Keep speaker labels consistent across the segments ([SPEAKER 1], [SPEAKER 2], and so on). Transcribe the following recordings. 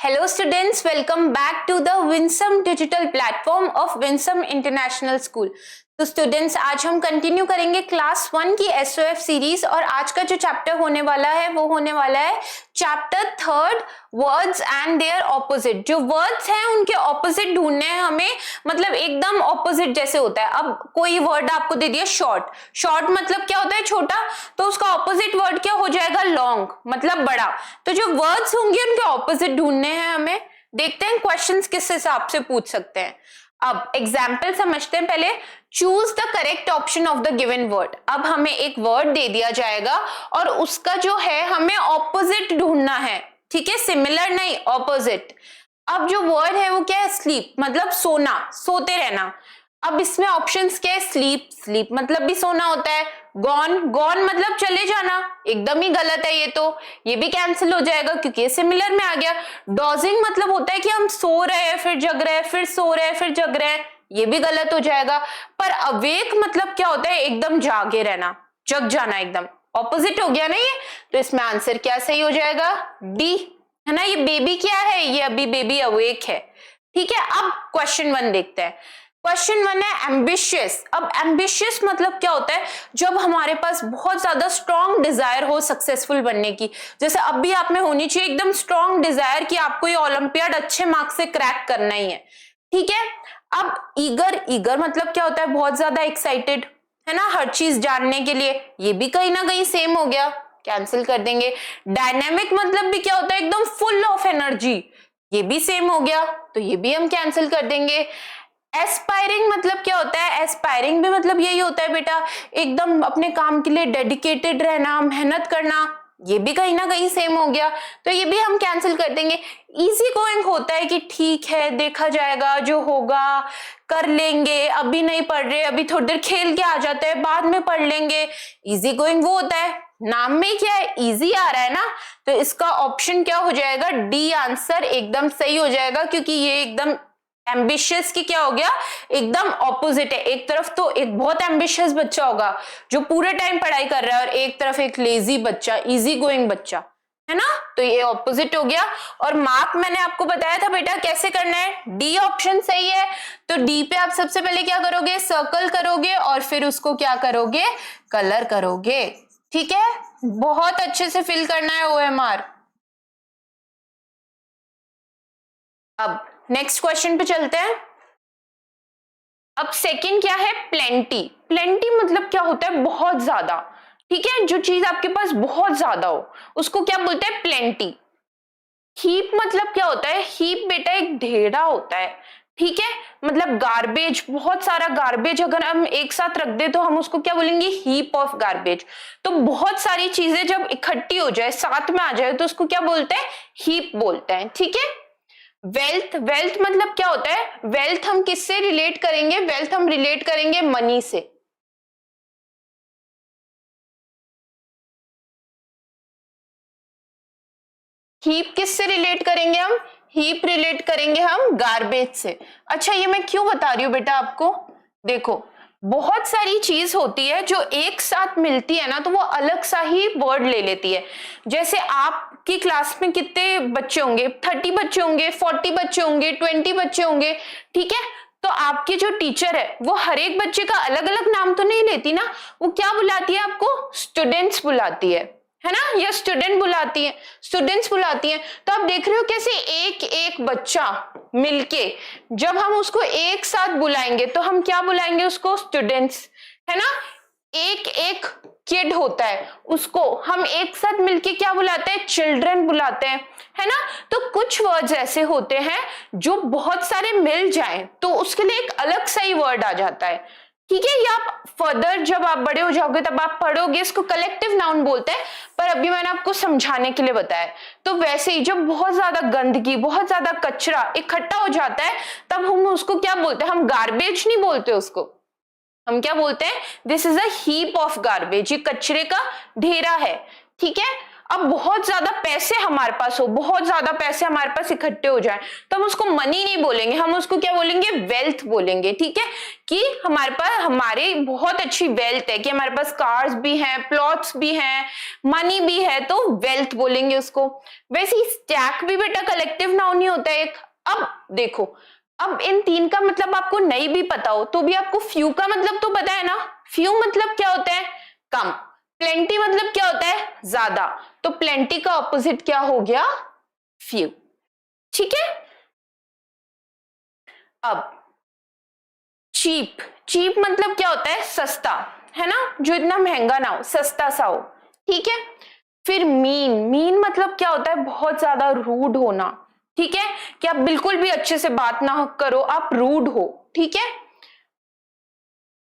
[SPEAKER 1] Hello students, welcome back to the Winsome digital platform of Winsome International School. तो students आज हम continue करेंगे class 1 की SOF series और आज का जो चैप्टर होने वाला है वो होने वाला है chapter 3 words and their opposite. जो वर्ड्स हैं उनके ऑपोजिट ढूंढने हैं हमें, मतलब एकदम ऑपोजिट जैसे होता है। अब कोई वर्ड आपको दे दिया शॉर्ट, शॉर्ट मतलब क्या होता है छोटा, तो उसका ऑपोजिट वर्ड क्या हो जाएगा लॉन्ग मतलब बड़ा। तो जो वर्ड्स होंगे उनके ऑपोजिट ढूंढने हैं हमें। देखते हैं क्वेश्चंस किस हिसाब से पूछ सकते हैं। अब एग्जाम्पल समझते हैं पहले। Choose the correct option of the given word. अब हमें एक वर्ड दे दिया जाएगा और उसका जो है हमें ऑपोजिट ढूंढना है, ठीक है, सिमिलर नहीं ऑपोजिट। अब जो वर्ड है वो क्या है स्लीप मतलब सोना, सोते रहना। अब इसमें ऑप्शंस क्या है स्लीप, स्लीप मतलब भी सोना होता है। गॉन, गॉन मतलब चले जाना, एकदम ही गलत है ये भी कैंसिल हो जाएगा क्योंकि ये सिमिलर में आ गया। डॉजिंग मतलब होता है कि हम सो रहे हैं फिर जग रहे हैं फिर सो रहे हैं फिर जग रहे हैं, ये भी गलत हो जाएगा। पर अवेक मतलब क्या होता है एकदम जागे रहना, जग जाना, एकदम ऑपोजिट हो गया ना ये। तो इसमें आंसर क्या सही हो जाएगा डी, है ना। ये बेबी क्या है, ये अभी बेबी अवेक है, ठीक है। अब क्वेश्चन 1 देखते हैं। क्वेश्चन 1 है एम्बिशियस। अब एम्बिशियस मतलब क्या होता है जब हमारे पास बहुत ज्यादा स्ट्रॉन्ग डिजायर हो सक्सेसफुल बनने की। जैसे अब भी आप में होनी चाहिए एकदम स्ट्रॉन्ग डिजायर कि आपको ये ओलंपियाड अच्छे मार्क्स से क्रैक करना ही है, ठीक है। अब ईगर, ईगर मतलब क्या होता है बहुत ज्यादा एक्साइटेड, है ना, हर चीज जानने के लिए, ये भी कहीं ना कहीं सेम हो गया, कैंसिल कर देंगे। डायनेमिक मतलब भी क्या होता है एकदम फुल ऑफ एनर्जी, ये भी सेम हो गया, तो ये भी हम कैंसिल कर देंगे। एस्पायरिंग मतलब क्या होता है, एस्पायरिंग भी मतलब यही होता है बेटा एकदम अपने काम के लिए डेडिकेटेड रहना, मेहनत करना, ये भी कहीं ना कहीं सेम हो गया, तो ये भी हम कैंसिल कर देंगे। इजी गोइंग होता है कि ठीक है देखा जाएगा जो होगा कर लेंगे, अभी नहीं पढ़ रहे, अभी थोड़ी देर खेल के आ जाते हैं बाद में पढ़ लेंगे। इजी गोइंग वो होता है, नाम में क्या है इजी आ रहा है ना, तो इसका ऑप्शन क्या हो जाएगा डी आंसर एकदम सही हो जाएगा क्योंकि ये एकदम एम्बिशियस की क्या हो गया एकदम ऑपोजिट है। एक तरफ तो एक बहुत एम्बिशियस बच्चा होगा जो पूरे टाइम पढ़ाई कर रहा है और एक तरफ एक लेजी बच्चा, इजी गोइंग बच्चा, है ना, तो ये ऑपोजिट हो गया। और मार्क मैंने आपको बताया था बेटा कैसे करना है, डी ऑप्शन सही है। तो डी पे आप सबसे पहले क्या करोगे सर्कल करोगे और फिर उसको क्या करोगे कलर करोगे, ठीक है। बहुत अच्छे से फिल करना है OMR। अब नेक्स्ट क्वेश्चन पे चलते हैं। अब सेकंड क्या है प्लेंटी। प्लेंटी मतलब क्या होता है बहुत ज्यादा, ठीक है, जो चीज आपके पास बहुत ज्यादा हो उसको क्या बोलते हैं प्लेंटी। हीप मतलब क्या होता है, हीप बेटा एक ढेरा होता है, ठीक है, मतलब गार्बेज, बहुत सारा गार्बेज अगर हम एक साथ रख दे तो हम उसको क्या बोलेंगे हीप ऑफ गार्बेज। तो बहुत सारी चीजें जब इकट्ठी हो जाए साथ में आ जाए तो उसको क्या बोलते हैं हीप बोलते हैं, ठीक है। वेल्थ, वेल्थ मतलब क्या होता है, वेल्थ हम किससे रिलेट करेंगे, वेल्थ हम रिलेट करेंगे मनी से, हीप किससे रिलेट करेंगे हम, हीप रिलेट करेंगे हम गार्बेज से। अच्छा ये मैं क्यों बता रही हूं बेटा आपको, देखो बहुत सारी चीज होती है जो एक साथ मिलती है ना तो वो अलग सा ही वर्ड ले लेती है। जैसे आपकी क्लास में कितने बच्चे होंगे, 30 बच्चे होंगे, 40 बच्चे होंगे, 20 बच्चे होंगे, ठीक है। तो आपकी जो टीचर है वो हर एक बच्चे का अलग अलग नाम तो नहीं लेती ना, वो क्या बुलाती है आपको स्टूडेंट्स बुलाती है ना, या स्टूडेंट बुलाती है, स्टूडेंट्स बुलाती है। तो आप देख रहे हो कैसे एक एक बच्चा मिलके जब हम उसको एक साथ बुलाएंगे तो हम क्या बुलाएंगे उसको स्टूडेंट्स, है ना। एक एक किड होता है उसको हम एक साथ मिलके क्या बुलाते हैं चिल्ड्रन बुलाते हैं, है ना। तो कुछ वर्ड्स ऐसे होते हैं जो बहुत सारे मिल जाएं तो उसके लिए एक अलग सा ही वर्ड आ जाता है, ठीक है। ये आप फर्दर जब आप बड़े हो जाओगे तब आप पढ़ोगे, इसको कलेक्टिव नाउन बोलते हैं, पर अभी मैंने आपको समझाने के लिए बताया। तो वैसे ही जब बहुत ज्यादा गंदगी बहुत ज्यादा कचरा इकट्ठा हो जाता है तब हम उसको क्या बोलते हैं, हम गार्बेज नहीं बोलते उसको, हम क्या बोलते हैं this is a heap of garbage, ये कचरे का ढेरा है, ठीक है। अब बहुत ज्यादा पैसे हमारे पास हो, बहुत ज्यादा पैसे हमारे पास इकट्ठे हो जाए, तो हम उसको मनी नहीं बोलेंगे, हम उसको क्या बोलेंगे, वेल्थ बोलेंगे। ठीक है, कि हमारे पास हमारी बहुत अच्छी वेल्थ है, कि हमारे पास कार्स भी हैं, प्लॉट्स भी हैं, मनी भी है, तो वेल्थ बोलेंगे उसको। वैसे ही स्टैक भी बेटा कलेक्टिव नाउन ही होता है एक। अब देखो, अब इन तीन का मतलब आपको नहीं भी पता हो तो भी आपको फ्यू का मतलब तो पता है ना। फ्यू मतलब क्या होता है, कम। प्लेंटी मतलब क्या होता है, ज्यादा। तो प्लेंटी का ऑपोजिट क्या हो गया, फ्यू। ठीक है। अब चीप, चीप मतलब क्या होता है, सस्ता, है ना, जो इतना महंगा ना हो, सस्ता सा हो। ठीक है। फिर मीन, मीन मतलब क्या होता है, बहुत ज्यादा रूड होना। ठीक है, कि आप बिल्कुल भी अच्छे से बात ना करो, आप रूड हो। ठीक है।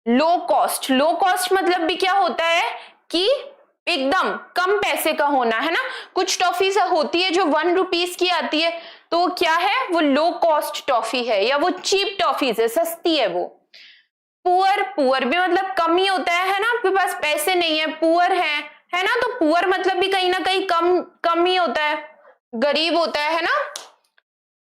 [SPEAKER 1] लो कॉस्ट, लो कॉस्ट मतलब भी क्या होता है कि एकदम कम पैसे का होना, है ना। कुछ टॉफीज होती है जो 1 रुपीज की आती है, तो वो क्या है, वो लो कॉस्ट टॉफी है, या वो चीप टॉफीज है, सस्ती है वो। पुअर, पुअर भी मतलब कम ही होता है ना, आपके पास पैसे नहीं है, पुअर है ना, तो पुअर मतलब भी कहीं ना कहीं कम कम ही होता है, गरीब होता है ना।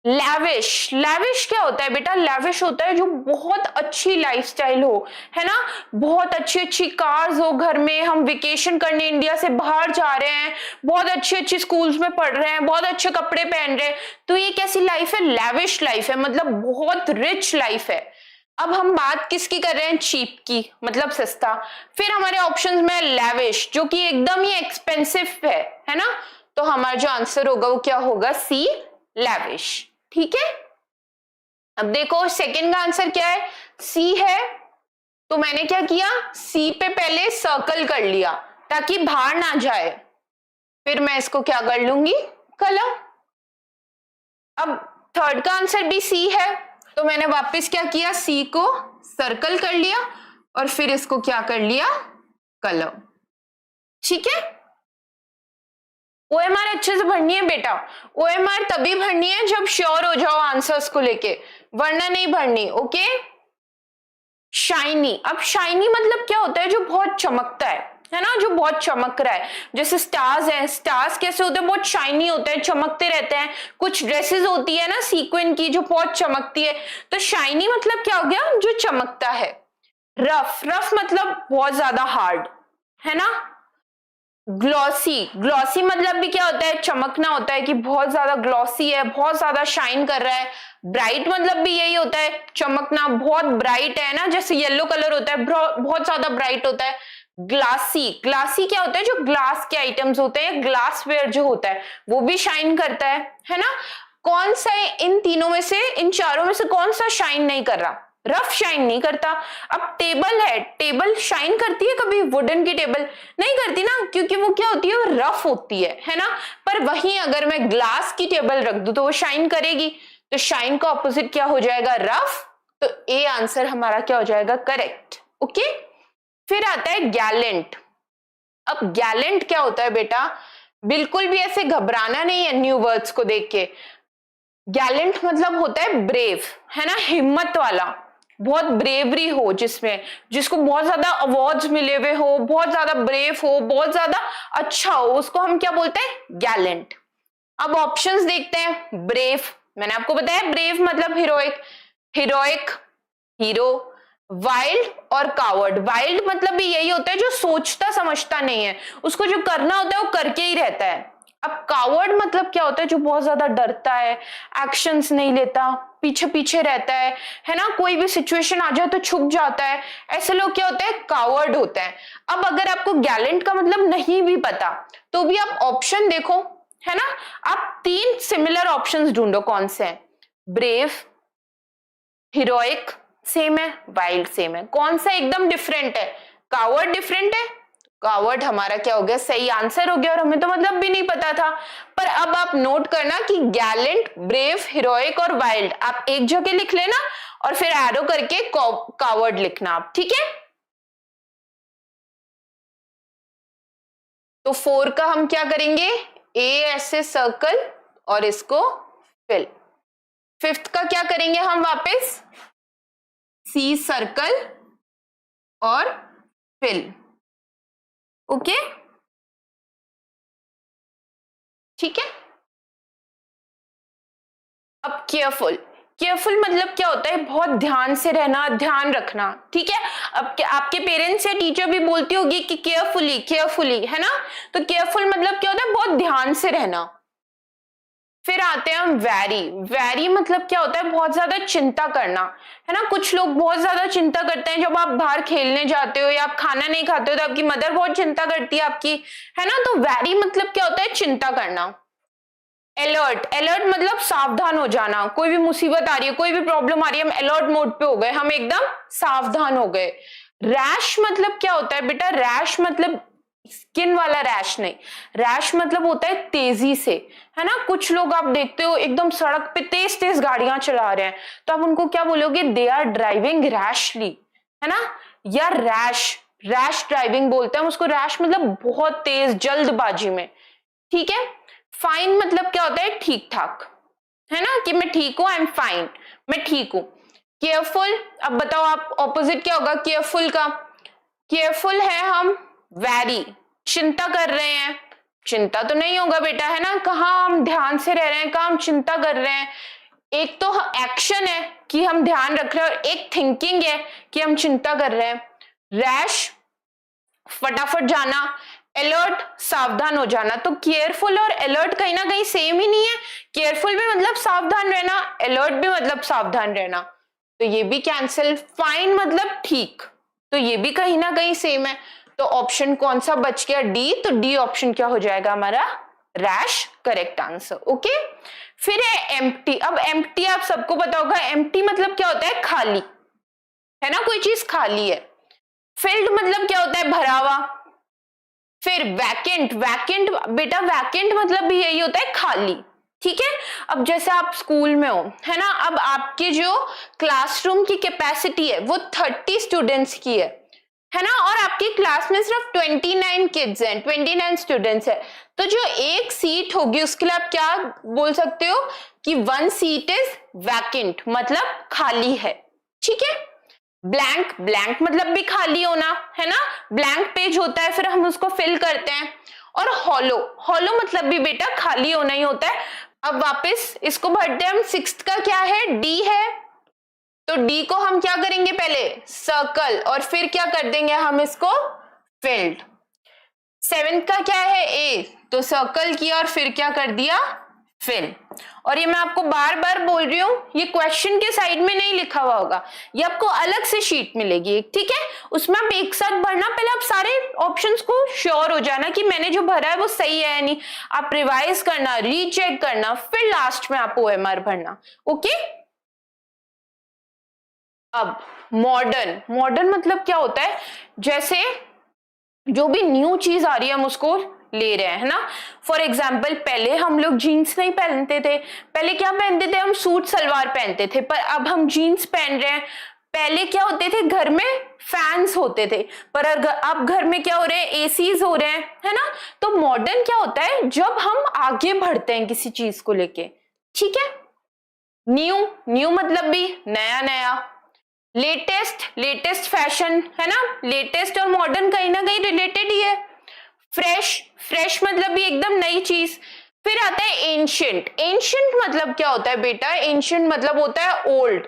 [SPEAKER 1] लैविश, लैविश क्या होता है बेटा, लैविश होता है जो बहुत अच्छी लाइफस्टाइल हो, है ना, बहुत अच्छी अच्छी कार्स हो घर में, हम वेकेशन करने इंडिया से बाहर जा रहे हैं, बहुत अच्छी अच्छी स्कूल्स में पढ़ रहे हैं, बहुत अच्छे कपड़े पहन रहे हैं, तो ये कैसी लाइफ है, लैविश लाइफ है, मतलब बहुत रिच लाइफ है। अब हम बात किसकी कर रहे हैं, चीप की, मतलब सस्ता। फिर हमारे ऑप्शंस में लैविश, जो कि एकदम ही एक्सपेंसिव है ना, तो हमारा जो आंसर होगा वो क्या होगा, सी, लैविश। ठीक है। अब देखो सेकंड का आंसर क्या है, सी है, तो मैंने क्या किया, सी पे पहले सर्कल कर लिया ताकि बाहर ना जाए, फिर मैं इसको क्या कर लूंगी, कलर। अब थर्ड का आंसर भी सी है, तो मैंने वापस क्या किया, सी को सर्कल कर लिया और फिर इसको क्या कर लिया, कलर। ठीक है। ओएमआर अच्छे से भरनी है बेटा, ओएमआर तभी भरनी है जब श्योर हो जाओ आंसर्स को लेके, वरना नहीं भरनी। ओके। शाइनी, अब शाइनी मतलब क्या होता है, जो बहुत चमकता है ना, जो बहुत चमक रहा है, जैसे स्टार्स हैं, स्टार्स कैसे होते हैं, बहुत शाइनी होते हैं, चमकते रहते हैं। कुछ ड्रेसेस होती है ना सीक्वेंस की, जो बहुत चमकती है, तो शाइनी मतलब क्या हो गया, जो चमकता है। रफ, रफ मतलब बहुत ज्यादा हार्ड, है ना। ग्लॉसी, ग्लॉसी मतलब भी क्या होता है, चमकना होता है, कि बहुत ज्यादा ग्लॉसी है, बहुत ज्यादा शाइन कर रहा है। ब्राइट मतलब भी यही होता है, चमकना, बहुत ब्राइट है ना, जैसे येलो कलर होता है, बहुत ज्यादा ब्राइट होता है। ग्लासी, ग्लासी क्या होता है, जो ग्लास के आइटम्स होते हैं, ग्लासवेयर जो होता है वो भी शाइन करता है ना। कौन सा इन तीनों में से, इन चारों में से कौन सा शाइन नहीं कर रहा, रफ शाइन नहीं करता। अब टेबल है, टेबल शाइन करती है कभी, वुडन की टेबल नहीं करती ना, क्योंकि वो क्या होती है, वो रफ होती है ना। पर वहीं अगर मैं ग्लास की टेबल रख दूं तो वो शाइन करेगी, तो शाइन का ऑपोजिट क्या हो जाएगा, रफ। तो ए आंसर हमारा क्या हो जाएगा, करेक्ट। ओके। फिर आता है गैलेंट। अब गैलेंट क्या होता है बेटा, बिल्कुल भी ऐसे घबराना नहीं है न्यू वर्ड्स को देख के। गैलेंट मतलब होता है ब्रेव, है ना, हिम्मत वाला, बहुत ब्रेवरी हो जिसमें, जिसको बहुत ज्यादा अवार्ड्स मिले हुए हो, बहुत ज्यादा ब्रेव हो, बहुत ज्यादा अच्छा हो, उसको हम क्या बोलते हैं, गैलेंट। अब ऑप्शंस देखते हैं। ब्रेव, मैंने आपको बताया ब्रेव मतलब हीरोइक, हीरोइक, हीरो। वाइल्ड और कावर्ड, वाइल्ड मतलब भी यही होता है जो सोचता समझता नहीं है, उसको जो करना होता है वो करके ही रहता है। अब कावर्ड मतलब क्या होता है, जो बहुत ज्यादा डरता है, एक्शंस नहीं लेता, पीछे पीछे रहता है ना, कोई भी सिचुएशन आ जाए तो छुप जाता है, ऐसे लोग क्या होते हैं, कावर्ड होते हैं। अब अगर आपको गैलेंट का मतलब नहीं भी पता तो भी आप ऑप्शन देखो, है ना, आप 3 सिमिलर ऑप्शंस ढूंढो, कौन से हैं, ब्रेव, हीरोइक सेम है, वाइल्ड सेम है, कौन सा एकदम डिफरेंट है, कावर्ड डिफरेंट है, कावर्ड हमारा क्या हो गया, सही आंसर हो गया, और हमें तो मतलब भी नहीं पता था। पर अब आप नोट करना कि गैलेंट, ब्रेव, हीरोइक और वाइल्ड आप एक जगह लिख लेना और फिर एरो करके कावर्ड लिखना आप, ठीक है। तो 4 का हम क्या करेंगे, ए ऐसे सर्कल और इसको फिल। 5th का क्या करेंगे हम, वापस सी सर्कल और फिल। ओके। ठीक है। अब केयरफुल, केयरफुल मतलब क्या होता है, बहुत ध्यान से रहना, ध्यान रखना, ठीक है। अब आपके पेरेंट्स या टीचर भी बोलती होगी कि केयरफुली केयरफुली, है ना। तो केयरफुल मतलब क्या होता है, बहुत ध्यान से रहना। फिर आते हैं हम वेरी, वेरी मतलब क्या होता है, बहुत ज्यादा चिंता करना, है ना। कुछ लोग बहुत ज्यादा चिंता करते हैं जब आप बाहर खेलने जाते हो या आप खाना नहीं खाते हो तो आपकी मदर बहुत चिंता करती है आपकी, है ना। तो वेरी मतलब क्या होता है, चिंता करना। अलर्ट, अलर्ट मतलब सावधान हो जाना, कोई भी मुसीबत आ रही है, कोई भी प्रॉब्लम आ रही है, हम अलर्ट मोड पे हो गए, हम एकदम सावधान हो गए। रैश मतलब क्या होता है बेटा, रैश मतलब स्किन वाला रैश नहीं, रैश मतलब होता है तेजी से, है ना। कुछ लोग आप देखते हो एकदम सड़क पे तेज तेज गाड़ियां चला रहे हैं, तो आप उनको क्या बोलोगे, दे आर ड्राइविंग रैशली, है ना। या रैश, रैश ड्राइविंग बोलते हैं उसको। रैश मतलब बहुत तेज, जल्दबाजी में, ठीक है। फाइन मतलब क्या होता है, ठीक ठाक, है ना, कि मैं ठीक हूं, आई एम फाइन, मैं ठीक हूं। केयरफुल, अब बताओ आप ऑपोजिट क्या होगा केयरफुल का। केयरफुल है हम वेरी, चिंता कर रहे हैं, चिंता तो नहीं होगा बेटा, है ना। कहाँ हम ध्यान से रह रहे हैं, कहाँ हम चिंता कर रहे हैं। एक तो एक्शन है कि हम ध्यान रख रहे हैं और एक थिंकिंग है कि हम चिंता कर रहे हैं। रैश फटाफट जाना, अलर्ट सावधान हो जाना। तो केयरफुल और अलर्ट कहीं ना कहीं सेम ही नहीं है। केयरफुल भी मतलब सावधान रहना, अलर्ट भी मतलब सावधान रहना, तो ये भी कैंसिल। फाइन मतलब ठीक, तो ये भी कहीं ना कहीं सेम है। तो ऑप्शन कौन सा बच गया, डी। तो डी ऑप्शन क्या हो जाएगा हमारा, रैश, करेक्ट आंसर। ओके। फिर है एम्प्टी। अब एम्प्टी आप सबको पता होगा, एम्प्टी मतलब क्या होता है, खाली, है ना, कोई चीज खाली है। फिल्ड मतलब क्या होता है, भरा हुआ। फिर वैकेंट, वैकेंट बेटा वैकेंट मतलब भी यही होता है, खाली, ठीक है। अब जैसे आप स्कूल में हो, है ना, अब आपके जो क्लासरूम की कैपेसिटी है वो 30 स्टूडेंट्स की है ना, और आपकी क्लास में सिर्फ 29 किड्स हैं, 29 स्टूडेंट्स है। तो जो एक सीट होगी उसके लिए आप क्या बोल सकते हो कि 1 सीट इज वैकेंट, मतलब खाली है, ठीक है। ब्लैंक, ब्लैंक मतलब भी खाली होना, है ना, ब्लैंक पेज होता है फिर हम उसको फिल करते हैं। और हॉलो, हॉलो मतलब भी बेटा खाली होना ही होता है। अब वापस इसको भरते हैं हम। 6th का क्या है, डी है, तो डी को हम क्या करेंगे, पहले सर्कल और फिर क्या कर देंगे हम इसको फिल्ड। 7th का क्या है, ए, तो सर्कल किया और फिर क्या कर दिया, फिल। और ये मैं आपको बार बार बोल रही हूं, ये क्वेश्चन के साइड में नहीं लिखा हुआ होगा, ये आपको अलग से शीट मिलेगी, ठीक है। उसमें आप एक साथ भरना, पहले आप सारे ऑप्शंस को श्योर हो जाना कि मैंने जो भरा है वो सही है या नहीं। आप रिवाइज करना, रीचेक करना, फिर लास्ट में आप OMR भरना, ओके। अब मॉडर्न, मॉडर्न मतलब क्या होता है, जैसे जो भी न्यू चीज आ रही है हम उसको ले रहे हैं, है ना। फॉर एग्जाम्पल पहले हम लोग जीन्स नहीं पहनते थे, पहले क्या पहनते थे हम, सूट सलवार पहनते थे, पर अब हम जीन्स पहन रहे हैं। पहले क्या होते थे, घर में फैंस होते थे, पर अब घर में क्या हो रहे हैं, एसीज हो रहे हैं, है ना। तो मॉडर्न क्या होता है, जब हम आगे बढ़ते हैं किसी चीज को लेके, ठीक है। न्यू, न्यू मतलब भी नया नया। लेटेस्ट, लेटेस्ट फैशन, है ना, लेटेस्ट और मॉडर्न कहीं ना कहीं रिलेटेड ही है। फ्रेश, फ्रेश मतलब भी एकदम नई चीज। फिर आता है एंशिएंट, एंशिएंट मतलब क्या होता है बेटा, एंशिएंट मतलब होता है ओल्ड,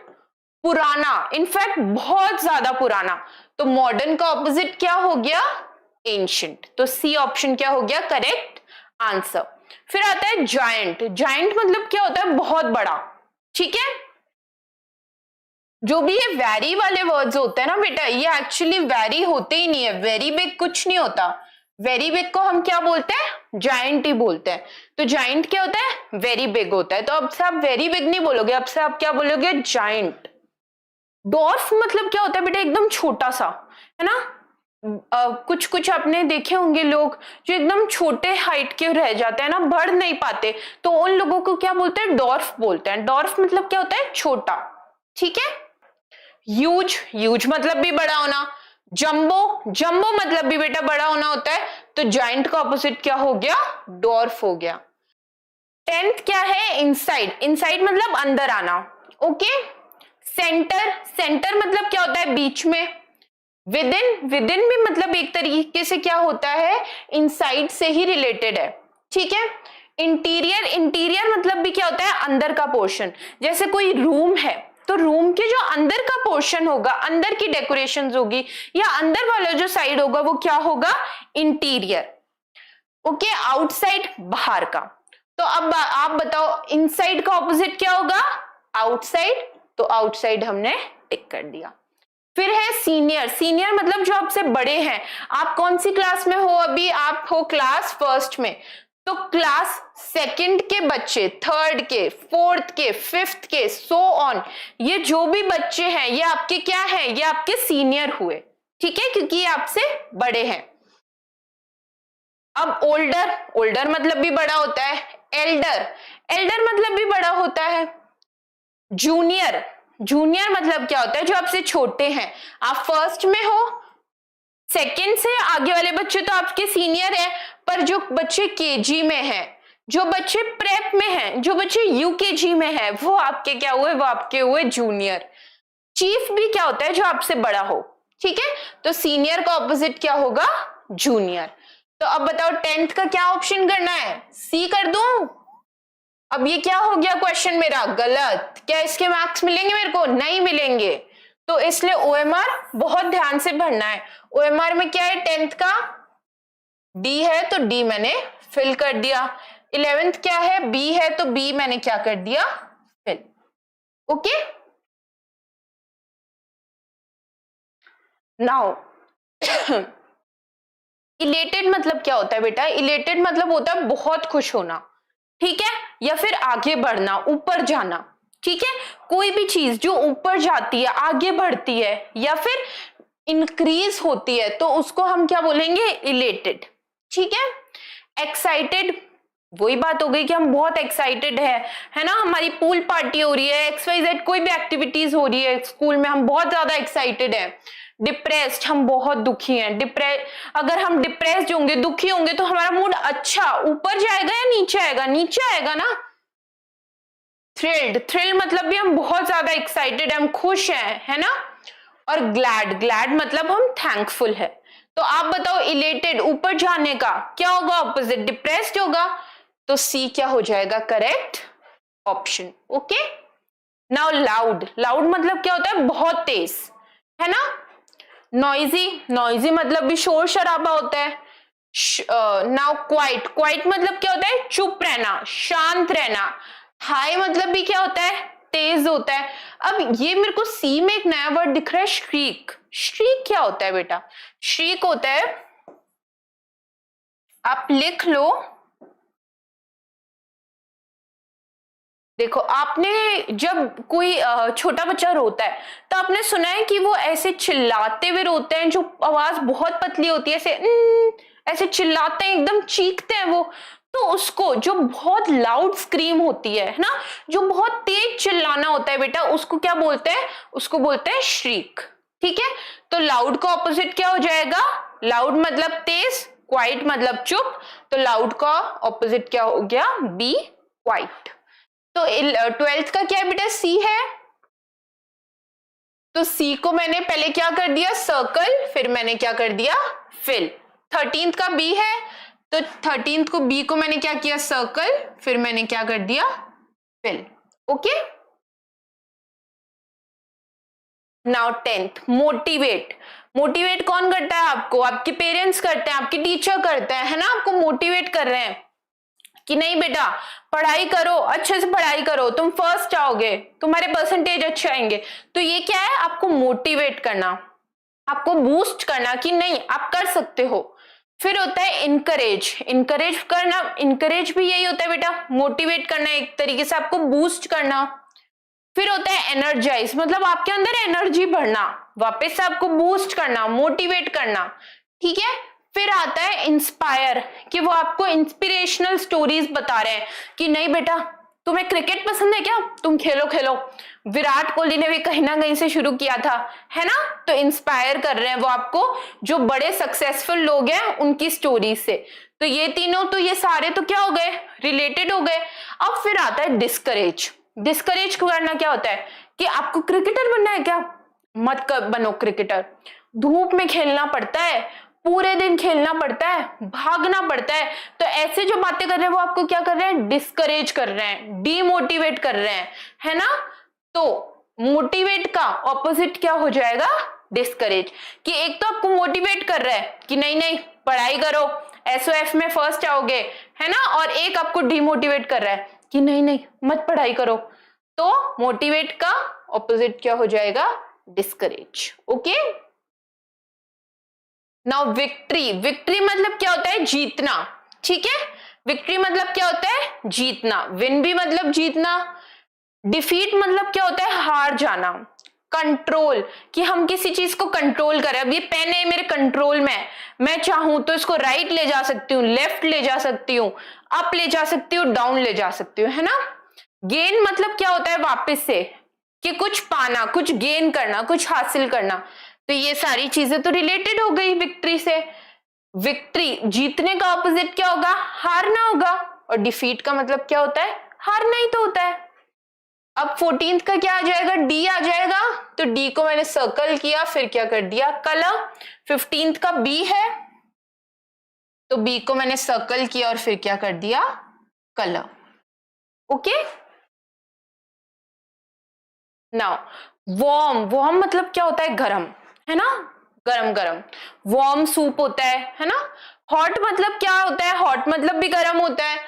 [SPEAKER 1] पुराना, इनफैक्ट बहुत ज्यादा पुराना। तो मॉडर्न का ऑपोजिट क्या हो गया, एंशिएंट। तो सी ऑप्शन क्या हो गया, करेक्ट आंसर। फिर आता है जायंट, जायंट मतलब क्या होता है, बहुत बड़ा, ठीक है। जो भी ये वेरी वाले वर्ड्स होते हैं ना बेटा, ये एक्चुअली वेरी होते ही नहीं है, वेरी बिग कुछ नहीं होता। वेरी बिग को हम क्या बोलते हैं, जायंट ही बोलते हैं। तो जायंट क्या होता है, वेरी बिग होता है। तो अब से आप वेरी बिग नहीं बोलोगे, अब से आप क्या बोलोगे, जायंट। डॉर्फ मतलब क्या होता है बेटा, एकदम छोटा सा, है ना। कुछ कुछ आपने देखे होंगे लोग जो एकदम छोटे हाइट के रह जाते हैं ना, बढ़ नहीं पाते, तो उन लोगों को क्या बोलते हैं, डॉर्फ बोलते हैं। डॉर्फ मतलब क्या होता है, छोटा, ठीक है। ह्यूज, ह्यूज मतलब भी बड़ा होना। जंबो, जंबो मतलब भी बेटा बड़ा होना होता है। तो जाइंट का ऑपोजिट क्या हो गया, डॉर्फ हो गया। 10th क्या है, इनसाइड, इनसाइड मतलब अंदर आना, ओके। सेंटर, सेंटर मतलब क्या होता है, बीच में। विद इन, विद इन भी मतलब एक तरीके से क्या होता है, इनसाइड से ही रिलेटेड है, ठीक है। इंटीरियर, इंटीरियर मतलब भी क्या होता है, अंदर का पोर्शन। जैसे कोई रूम है तो रूम के जो अंदर का पोर्शन होगा, अंदर की डेकोरेशंस होगी या अंदर वाला जो साइड होगा वो क्या होगा, इंटीरियर। ओके, आउटसाइड बाहर का। तो अब आप बताओ इनसाइड का ऑपोजिट क्या होगा, आउटसाइड। तो आउटसाइड हमने टिक कर दिया। फिर है सीनियर, सीनियर मतलब जो आपसे बड़े हैं। आप कौन सी क्लास में हो अभी, आप हो क्लास फर्स्ट में, तो क्लास सेकंड के बच्चे, थर्ड के, फोर्थ के, फिफ्थ के, सो ऑन, ये जो भी बच्चे हैं ये आपके क्या है, ये आपके सीनियर हुए, ठीक है, क्योंकि ये आपसे बड़े हैं। अब ओल्डर, ओल्डर मतलब भी बड़ा होता है। एल्डर, एल्डर मतलब भी बड़ा होता है। जूनियर, जूनियर मतलब क्या होता है, जो आपसे छोटे हैं। आप फर्स्ट में हो, सेकंड से आगे वाले बच्चे तो आपके सीनियर हैं, पर जो बच्चे केजी में हैं, जो बच्चे प्रेप में हैं, जो बच्चे यूकेजी में हैं, वो आपके क्या हुए, वो आपके हुए जूनियर। चीफ भी क्या होता है, जो आपसे बड़ा हो, ठीक है। तो सीनियर का ऑपोजिट क्या होगा, जूनियर। तो अब बताओ 10th का क्या ऑप्शन करना है, सी कर दूं। अब ये क्या हो गया क्वेश्चन मेरा, गलत। क्या इसके मार्क्स मिलेंगे मेरे को, नहीं मिलेंगे। तो इसलिए ओएमआर बहुत ध्यान से भरना है। ओएमआर में क्या है, 10th का डी है तो डी मैंने फिल कर दिया। 11th क्या है, बी है तो बी मैंने क्या कर दिया, फिल। ओके, नाउ इलेटेड मतलब क्या होता है बेटा, इलेटेड मतलब होता है बहुत खुश होना, ठीक है, या फिर आगे बढ़ना, ऊपर जाना, ठीक है। कोई भी चीज जो ऊपर जाती है, आगे बढ़ती है या फिर इंक्रीज होती है तो उसको हम क्या बोलेंगे, इलेटेड, ठीक है। एक्साइटेड, वही बात हो गई कि हम बहुत एक्साइटेड है ना, हमारी पूल पार्टी हो रही है, XYZ कोई भी एक्टिविटीज हो रही है स्कूल में, हम बहुत ज्यादा एक्साइटेड है। डिप्रेस्ड, हम बहुत दुखी हैं। अगर हम डिप्रेस्ड होंगे, दुखी होंगे तो हमारा मूड अच्छा ऊपर जाएगा या नीचे आएगा, नीचे आएगा ना। थ्रिल्ड, थ्रिल मतलब भी हम बहुत ज्यादा एक्साइटेड हैं, हम खुश हैं, है ना। और ग्लैड, ग्लैड मतलब हम थैंकफुल है। तो आप बताओ इलेटेड, ऊपर जाने का क्या होगा ऑपोजिट, डिप्रेस्ड होगा। तो सी क्या हो जाएगा, correct option. Okay, now loud, loud मतलब क्या होता है, बहुत तेज, है ना। नॉइजी, नॉइजी मतलब भी शोर शराबा होता है। नाउ क्वाइट, क्वाइट मतलब क्या होता है, चुप रहना, शांत रहना। हाई मतलब भी क्या होता है, तेज होता है। अब ये मेरे को सी में एक नया वर्ड दिख रहा है, श्रीक। श्रीक क्या होता है बेटा, श्रीक होता है, आप लिख लो, देखो आपने जब कोई छोटा बच्चा रोता है तो आपने सुना है कि वो ऐसे चिल्लाते हुए रोते हैं, जो आवाज बहुत पतली होती है, ऐसे चिल्लाते हैं, एकदम चीखते हैं वो। तो उसको जो बहुत लाउड स्क्रीम होती है ना, जो बहुत तेज चिल्लाना होता है बेटा, उसको क्या बोलते हैं, उसको बोलते हैं श्रीक, ठीक है। तो लाउड का ऑपोजिट क्या हो जाएगा, लाउड मतलब तेज, क्वाइट मतलब चुप, तो लाउड का ऑपोजिट क्या हो गया, बी, क्वाइट। तो 12th का क्या है बेटा, सी है। तो सी को मैंने पहले क्या कर दिया, सर्कल, फिर मैंने क्या कर दिया, फिल। 13th का बी है, तो 13th को बी को मैंने क्या किया, सर्कल, फिर मैंने क्या कर दिया, fill. Okay, now 10th motivate. Motivate कौन करता है आपको, आपके पेरेंट्स करते हैं, आपके टीचर करते हैं, है ना, आपको मोटिवेट कर रहे हैं कि नहीं बेटा पढ़ाई करो, अच्छे से पढ़ाई करो, तुम फर्स्ट आओगे, तुम्हारे परसेंटेज अच्छे आएंगे। तो ये क्या है, आपको मोटिवेट करना, आपको बूस्ट करना कि नहीं आप कर सकते हो। फिर होता है इनकरेज, इनकरेज करना, इनकरेज भी यही होता है बेटा, मोटिवेट करना, एक तरीके से आपको बूस्ट करना। फिर होता है एनर्जाइज, मतलब आपके अंदर एनर्जी भरना, वापस से आपको बूस्ट करना, मोटिवेट करना, ठीक है। फिर आता है इंस्पायर, कि वो आपको इंस्पिरेशनल स्टोरीज बता रहे हैं कि नहीं बेटा तुम्हें क्रिकेट पसंद है क्या, तुम खेलो खेलो, विराट कोहली ने भी कहीं ना कहीं से शुरू किया था, है ना। तो इंस्पायर कर रहे हैं वो आपको, जो बड़े सक्सेसफुल लोग हैं उनकी स्टोरी से। तो ये तीनों, तो ये सारे तो क्या हो गए, रिलेटेड हो गए। अब फिर आता है डिस्करेज। डिस्करेज करना क्या होता है, कि आपको क्रिकेटर बनना है क्या, मत बनो क्रिकेटर, धूप में खेलना पड़ता है, पूरे दिन खेलना पड़ता है, भागना पड़ता है, तो ऐसे जो बातें कर रहे हैं वो आपको क्या कर रहे हैं, डिस्करेज कर रहे हैं, डीमोटिवेट कर रहे हैं, है ना। तो मोटिवेट का ऑपोजिट क्या हो जाएगा, डिस्करेज। कि एक तो आपको मोटिवेट कर रहा है कि नहीं नहीं पढ़ाई करो, एसओएफ में फर्स्ट आओगे, है ना, और एक आपको डिमोटिवेट कर रहा है कि नहीं नहीं मत पढ़ाई करो। तो मोटिवेट का ऑपोजिट क्या हो जाएगा, discourage. Okay, now victory. Victory मतलब क्या होता है, जीतना। ठीक है, विक्ट्री मतलब क्या होता है, जीतना। विन भी मतलब जीतना। डिफीट मतलब क्या होता है, हार जाना। कंट्रोल, कि हम किसी चीज को कंट्रोल करें। अब ये पेन है मेरे कंट्रोल में, मैं चाहूं तो इसको राइट ले जा सकती हूँ, लेफ्ट ले जा सकती हूँ, अप ले जा सकती हूँ, डाउन ले जा सकती हूँ, है ना। गेन मतलब क्या होता है, वापस से, कि कुछ पाना, कुछ गेन करना, कुछ हासिल करना। तो ये सारी चीजें तो रिलेटेड हो गई विक्ट्री से। विक्ट्री, जीतने का ऑपोजिट क्या होगा, हारना होगा। और डिफीट का मतलब क्या होता है, हारना ही तो होता है। अब 14th का क्या आ जाएगा, डी आ जाएगा। तो डी को मैंने सर्कल किया, फिर क्या कर दिया, कलर। 15th का बी है, तो बी को मैंने सर्कल किया और फिर क्या कर दिया, colour. Okay, now warm. Warm मतलब क्या होता है, गरम, है ना, गरम गरम। वार्म सूप होता है ना। हॉट मतलब क्या होता है, हॉट मतलब भी गरम होता है।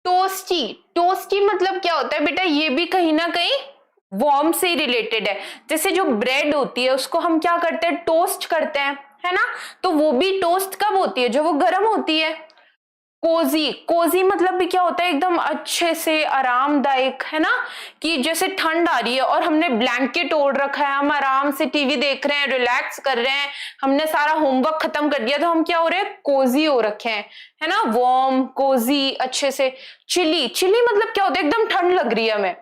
[SPEAKER 1] टोस्टी, टोस्टी मतलब क्या होता है बेटा, ये भी कहीं ना कहीं वार्म से ही रिलेटेड है। जैसे जो ब्रेड होती है उसको हम क्या करते हैं, टोस्ट करते हैं, है ना। तो वो भी टोस्ट कब होती है, जो वो गर्म होती है। कोजी, कोजी मतलब भी क्या होता है, एकदम अच्छे से आरामदायक, है ना। कि जैसे ठंड आ रही है और हमने ब्लैंकेट ओढ़ रखा है, हम आराम से टीवी देख रहे हैं, रिलैक्स कर रहे हैं, हमने सारा होमवर्क खत्म कर दिया, तो हम क्या हो रहे हैं, कोजी हो रखे हैं, है ना, वार्म, कोजी, अच्छे से। चिली, चिली मतलब क्या होता है, एकदम ठंड लग रही है हमें,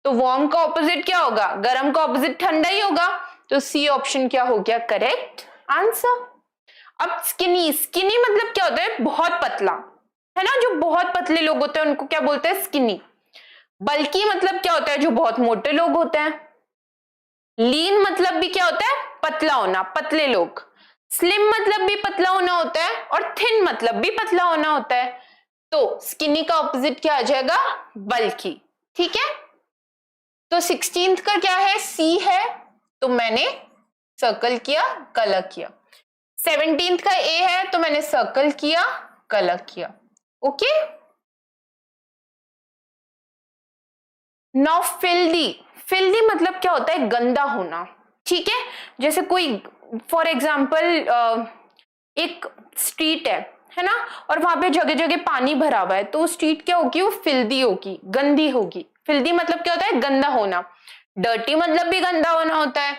[SPEAKER 1] तो वार्म का ऑपोजिट क्या होगा, गर्म का ऑपोजिट ठंडा ही होगा। तो सी ऑप्शन क्या हो गया, करेक्ट आंसर। अब स्किनी, स्किनी मतलब क्या होता है, बहुत पतला, है ना। जो बहुत पतले लोग होते हैं उनको क्या बोलते हैं, स्किनी। बल्कि मतलब क्या होता है, जो बहुत मोटे लोग होते हैं। लीन मतलब भी क्या होता है, पतला होना, पतले लोग। स्लिम मतलब भी पतला होना होता है, और थिन मतलब भी पतला होना होता है। तो स्किनी का ऑपोजिट क्या आ जाएगा, बल्कि। ठीक है, तो 16th का क्या है, सी है, तो मैंने सर्कल किया, कलर किया। 17th का ए है, तो मैंने सर्कल किया, कलर किया। Okay, now filthy. फिल्दी मतलब क्या होता है, गंदा होना। ठीक है, जैसे कोई फॉर एग्जाम्पल एक स्ट्रीट है ना, और वहां पे जगह जगह पानी भरा हुआ है, तो स्ट्रीट क्या होगी, वो फिल्दी होगी, गंदी होगी। फिल्दी मतलब क्या होता है, गंदा होना। डर्टी मतलब भी गंदा होना होता है।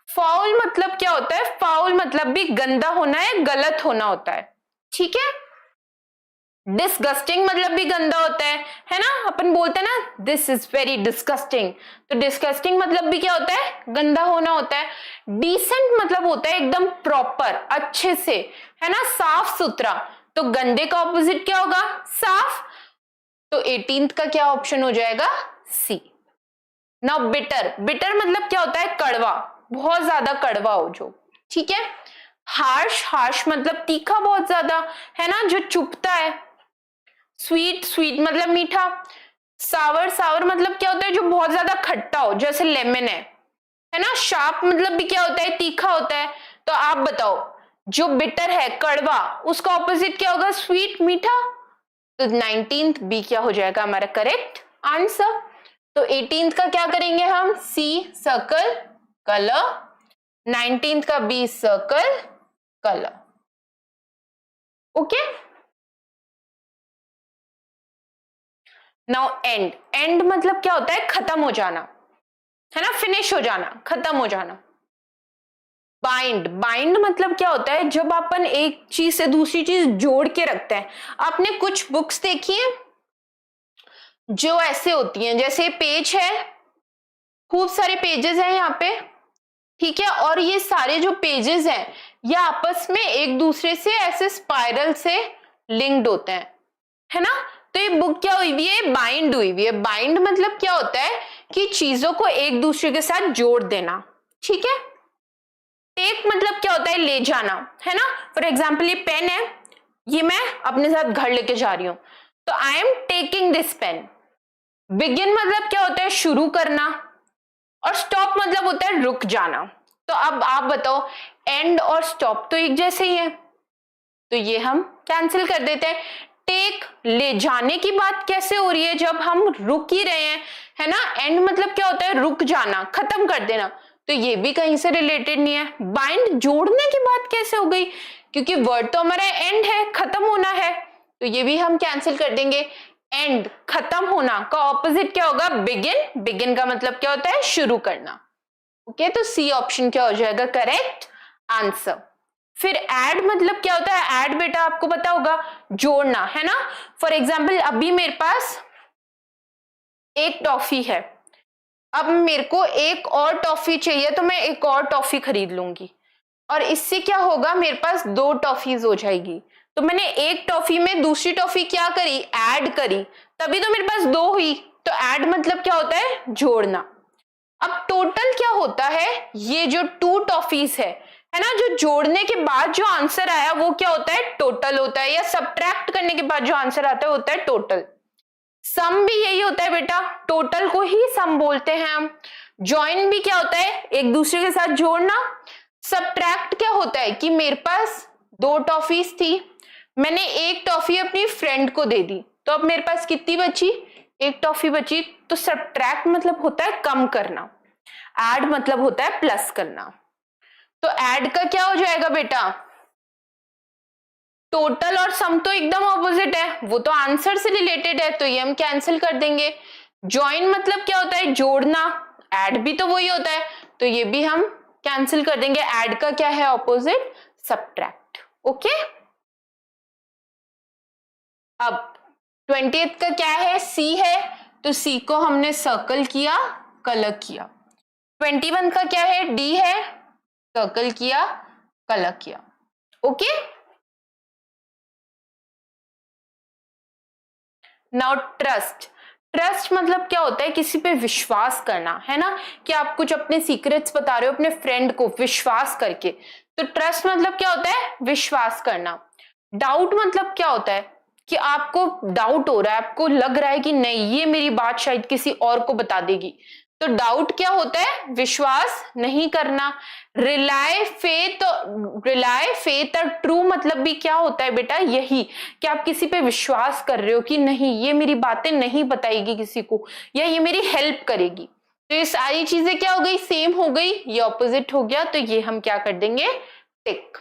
[SPEAKER 1] फाउल मतलब क्या होता है, फाउल मतलब भी गंदा होना है, गलत होना होता है। ठीक है, डिस्गस्टिंग मतलब भी गंदा होता है ना। अपन बोलते हैं ना, दिस इज वेरी डिस्गस्टिंग, तो डिस्गस्टिंग मतलब भी क्या होता है, गंदा होना होता है। डिसेंट मतलब होता है एकदम प्रॉपर, अच्छे से, है ना, साफ सुथरा। तो गंदे का ऑपोजिट क्या होगा, साफ। तो 18th का क्या ऑप्शन हो जाएगा, सी। Now bitter. बिटर मतलब क्या होता है, कड़वा, बहुत ज्यादा कड़वा हो जो। ठीक है, हार्श, हार्श मतलब तीखा बहुत ज्यादा, है ना, जो चुभता है। स्वीट, स्वीट मतलब मीठा। सावर, सावर मतलब क्या होता है, जो बहुत ज्यादा खट्टा हो, जैसे लेमन है ना। शार्प मतलब भी क्या होता है, तीखा होता है। तो आप बताओ, जो बिटर है, कड़वा, उसका ऑपोजिट क्या होगा, स्वीट, मीठा। तो 19th बी क्या हो जाएगा हमारा करेक्ट आंसर। तो 18th का क्या करेंगे हम, सी सर्कल, कलर। 19th का B circle, colour. Okay, now and. And मतलब क्या होता है, खत्म हो जाना, है ना, फिनिश हो जाना, खत्म हो जाना। बाइंड, बाइंड मतलब क्या होता है, जब अपन एक चीज से दूसरी चीज जोड़ के रखते हैं। आपने कुछ बुक्स देखी है जो ऐसे होती हैं, जैसे पेज है, खूब सारे पेजेस हैं यहाँ पे, ठीक है, और ये सारे जो पेजेस हैं ये आपस में एक दूसरे से ऐसे स्पाइरल से लिंक्ड होते हैं, है ना। तो ये बुक क्या हुई हुई है, बाइंड हुई हुई है। बाइंड मतलब क्या होता है कि चीजों को एक दूसरे के साथ जोड़ देना। ठीक है, टेक मतलब क्या होता है, ले जाना, है ना। फॉर एग्जाम्पल ये पेन है, ये मैं अपने साथ घर लेके जा रही हूं, तो I am taking this pen. Begin मतलब क्या होता है, शुरू करना, और स्टॉप मतलब होता है रुक जाना। तो अब आप बताओ, एंड और स्टॉप तो एक जैसे ही है, तो ये हम कैंसिल कर देते हैं। टेक ले जाने की बात कैसे हो रही है जब हम रुक ही रहे हैं, है ना। एंड मतलब क्या होता है, रुक जाना, खत्म कर देना, तो ये भी कहीं से रिलेटेड नहीं है। बाइंड जोड़ने की बात कैसे हो गई, क्योंकि वर्ड तो हमारा एंड है, खत्म होना है, तो ये भी हम कैंसिल कर देंगे। एंड खत्म होना का ऑपोजिट क्या होगा, बिगिन। बिगिन का मतलब क्या होता है, शुरू करना। ओके, तो सी ऑप्शन क्या हो जाएगा करेक्ट आंसर। फिर ऐड मतलब क्या होता है, ऐड बेटा आपको पता होगा, जोड़ना, है ना। फॉर एग्जाम्पल अभी मेरे पास एक टॉफी है, अब मेरे को एक और टॉफी चाहिए, तो मैं एक और टॉफी खरीद लूंगी, और इससे क्या होगा, मेरे पास 2 टॉफीज हो जाएगी। तो मैंने एक टॉफी में दूसरी टॉफी क्या करी, ऐड करी, तभी तो मेरे पास 2 हुई। तो ऐड मतलब क्या होता है, जोड़ना। अब टोटल क्या होता है, ये जो 2 टॉफीज है ना, जो जोड़ने के बाद जो आंसर आया वो क्या होता है, टोटल होता है, या सब्ट्रैक्ट करने के बाद जो आंसर आता है होता है टोटल। सम भी यही होता है बेटा, टोटल को ही सम बोलते हैं हम। ज्वाइन भी क्या होता है, एक दूसरे के साथ जोड़ना। सब्ट्रैक्ट क्या होता है कि मेरे पास 2 टॉफीज थी, मैंने एक टॉफी अपनी फ्रेंड को दे दी, तो अब मेरे पास कितनी बची, एक टॉफी बची। तो सब्ट्रैक्ट मतलब होता है कम करना, ऐड मतलब होता है प्लस करना। तो ऐड का क्या हो जाएगा बेटा, टोटल और सम तो एकदम ऑपोजिट है, वो तो आंसर से रिलेटेड है, तो ये हम कैंसिल कर देंगे। ज्वाइन मतलब क्या होता है, जोड़ना, ऐड भी तो वही होता है, तो ये भी हम कैंसिल कर देंगे। ऐड का क्या है ऑपोजिट, सब्ट्रैक्ट। ओके, अब 20th का क्या है, सी है, तो सी को हमने सर्कल किया, कलर किया। 21 का क्या है, डी है, सर्कल किया, कलर किया। Okay, now trust. ट्रस्ट मतलब क्या होता है, किसी पे विश्वास करना, है ना, कि आप कुछ अपने सीक्रेट्स बता रहे हो अपने फ्रेंड को विश्वास करके, तो ट्रस्ट मतलब क्या होता है, विश्वास करना। डाउट मतलब क्या होता है कि आपको डाउट हो रहा है, आपको लग रहा है कि नहीं ये मेरी बात शायद किसी और को बता देगी, तो डाउट क्या होता है, विश्वास नहीं करना। रिलाय फेथ और ट्रू मतलब भी क्या होता है बेटा, यही कि आप किसी पे विश्वास कर रहे हो कि नहीं ये मेरी बातें नहीं बताएगी किसी को, या ये मेरी हेल्प करेगी। तो ये सारी चीजें क्या हो गई, सेम हो गई, ये ऑपोजिट हो गया, तो ये हम क्या कर देंगे, टिक।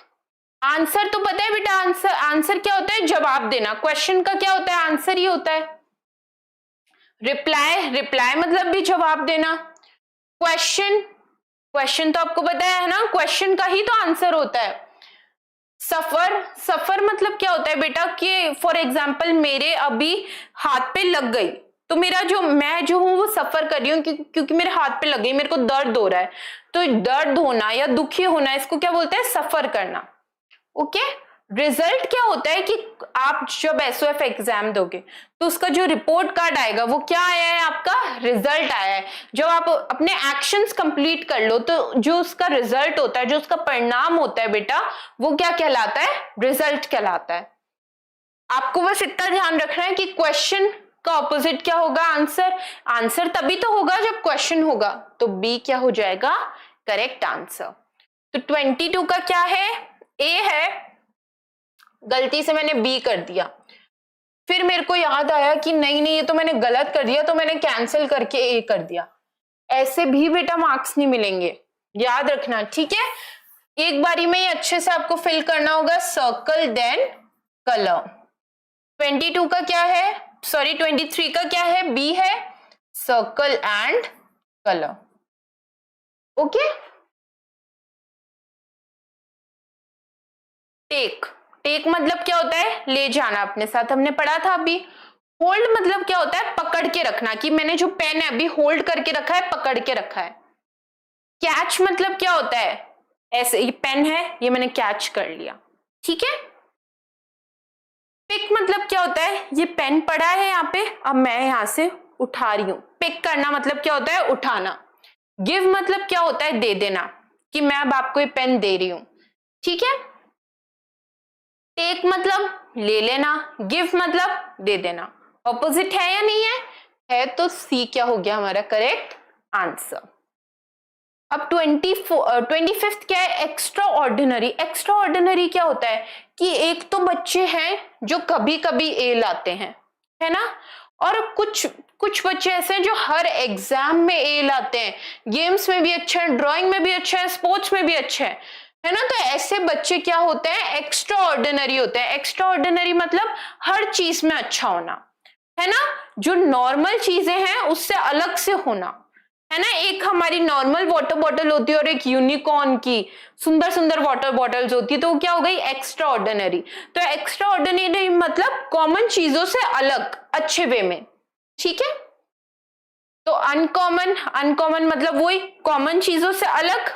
[SPEAKER 1] आंसर तो पता है बेटा, आंसर क्या होता है, जवाब देना। क्वेश्चन का क्या होता है, आंसर ही होता है। रिप्लाई मतलब भी जवाब देना। क्वेश्चन तो आपको पता है ना, क्वेश्चन का ही तो आंसर होता है। सफर मतलब क्या होता है बेटा, कि फॉर एग्जाम्पल मेरे अभी हाथ पे लग गई, तो मेरा मैं जो हूं वो सफर कर रही हूँ क्योंकि मेरे हाथ पे लग गई, मेरे को दर्द हो रहा है, तो दर्द होना या दुखी होना, इसको क्या बोलते हैं, सफर करना। ओके, रिजल्ट क्या होता है कि आप जब एसओएफ एग्जाम दोगे तो उसका जो रिपोर्ट कार्ड आएगा वो क्या आया है, आपका रिजल्ट आया है। जब आप अपने एक्शंस कंप्लीट कर लो तो जो उसका रिजल्ट होता है, जो उसका परिणाम होता है बेटा, वो क्या कहलाता है, रिजल्ट कहलाता है। आपको बस इतना ध्यान रखना है कि क्वेश्चन का ऑपोजिट क्या होगा, आंसर। आंसर तभी तो होगा जब क्वेश्चन होगा, तो बी क्या हो जाएगा, करेक्ट आंसर। तो 22 का क्या है, ए है, गलती से मैंने बी कर दिया, फिर मेरे को याद आया कि नहीं ये तो मैंने गलत कर दिया, तो मैंने कैंसिल करके ए कर दिया। ऐसे भी बेटा मार्क्स नहीं मिलेंगे, याद रखना, ठीक है। एक बारी में ही अच्छे से आपको फिल करना होगा, सर्कल देन कलर। 22 का क्या है, सॉरी 23 का क्या है, बी है, circle and colour. Okay, take मतलब क्या होता है, ले जाना अपने साथ, हमने पढ़ा था अभी। होल्ड मतलब क्या होता है, पकड़ के रखना, कि मैंने जो पेन है अभी होल्ड करके रखा है, पकड़ के रखा है। कैच मतलब क्या होता है, ऐसे ये पेन है, ये मैंने कैच कर लिया, ठीक है। पिक मतलब क्या होता है, ये पेन पड़ा है यहाँ पे, अब मैं यहां से उठा रही हूं। पिक करना मतलब क्या होता है, उठाना। गिव मतलब क्या होता है, दे देना। कि मैं अब आपको ये पेन दे रही हूं, ठीक है। टेक मतलब ले लेना, गिव मतलब दे देना। ऑपोजिट है या नहीं है तो सी क्या हो गया हमारा करेक्ट आंसर। अब 25th क्या है, एक्स्ट्रा ऑर्डिनरी। एक्स्ट्रा ऑर्डिनरी क्या होता है कि एक तो बच्चे हैं जो कभी कभी ए लाते हैं, है ना, और कुछ बच्चे ऐसे हैं जो हर एग्जाम में ए लाते हैं, गेम्स में भी अच्छे हैं, ड्राइंग में भी अच्छे हैं, स्पोर्ट्स में भी अच्छे हैं, है ना। तो ऐसे बच्चे क्या होते हैं, एक्स्ट्रा ऑर्डिनरी होते हैं। एक्स्ट्रा ऑर्डिनरी मतलब हर चीज में अच्छा होना, है ना, जो नॉर्मल चीजें हैं उससे अलग से होना, है ना। एक हमारी नॉर्मल वाटर बॉटल होती है और एक यूनिकॉर्न की सुंदर सुंदर वाटर बॉटल्स होती है, तो वो क्या हो गई एक्स्ट्रा ऑर्डिनरी। तो एक्स्ट्रा ऑर्डिनरी मतलब कॉमन चीजों से अलग, अच्छे वे में, ठीक है। तो अनकॉमन, अनकॉमन मतलब वही कॉमन चीजों से अलग।